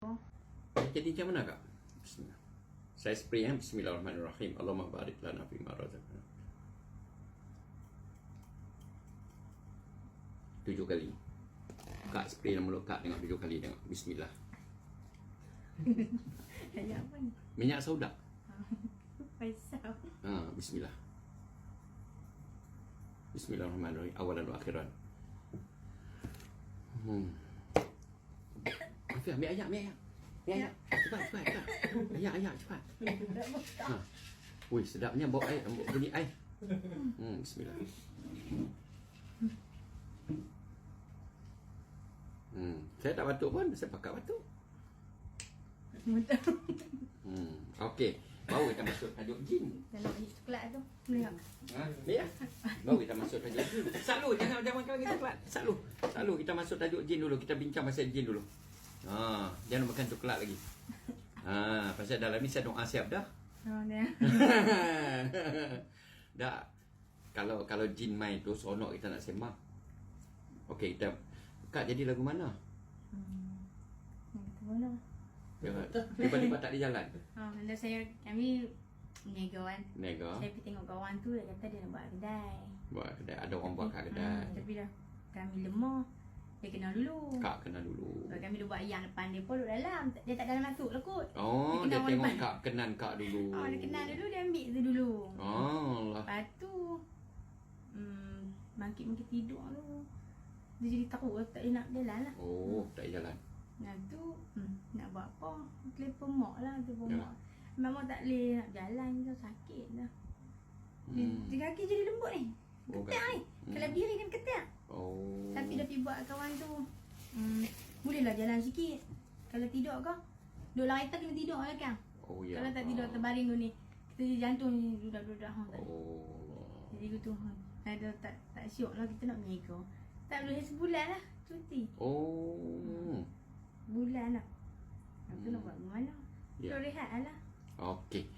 Jadi macam mana kak? Bismillah. Saya spray ya. Bismillahirrahmanirrahim. Allahumma barik lana fima razaqtana. 7 kali. Kak spray dalam mulut kak, tengok 7 kali, tengok. Bismillah. Ayat apa ni? Minyak sauda. Faisal. Bismillah. Bismillahirrahmanirrahim. Awalan wa akhiran. Afiq, ambil ayat. Ayat. Cepat. Ayat, cepat. Wih, sedapnya bau air, bunyi air. Bismillah. Saya tak batuk pun, saya pakai batuk. Okey. Baru kita masuk tajuk jin. Dalam baju coklat tu. Lihat. Ni ya. Baru kita masuk tajuk jin. Selalu jangan makan lagi coklat. Selalu kita masuk tajuk jin dulu, kita bincang pasal jin dulu. Jangan makan coklat lagi. Pasal dalam ni saya doa siap dah. Dia. Dah. Kalau jin main tu seronok kita nak sembang. Okey, kita Kak jadi lagu mana? Yang kata mana? Tiba-tiba tak ada jalan. Bila kami nego kan. Nego. Saya pergi tengok kawan tu, dia kata dia nak buat kedai. Buat kedai, ada orang buat kat kedai. Tapi dah kami lemah. Dia kenal dulu. Kak kenal dulu. Kami dah buat yang depan dia pun duduk dalam. Dia tak dalam masuk lah kot. Dia tengok Kak, kenal Kak dulu. Dia kenal dulu, dia ambil tu dulu. Allah. Lepas tu Mangkit tidur tu. Dia jadi takut tak dia nak jalan lah. Tak jalan. Nah tu nak buat apa? Telefon mak lah, telefon Ya. mak. Mak tak boleh nak jalan tu, sakit dah. Dia kaki jadi lembut ni. Ketak ni. Kalau berdiri kan ketak. Tapi dah pergi buat kawan tu. Bolehlah jalan sikit. Kalau tidur kau, duduk lah kereta kena tidur lah kan. Ya. Kalau tak tidur terbaring tu ni, kita jadi jantung ni dudak-dudak. Jadi gitu. Ada tak syok lah kita nak menyeka. Tak boleh sebulan lah cuti. Bulan lah. Lepas tu nak buat mana? Ya. Rehat lah. Okey.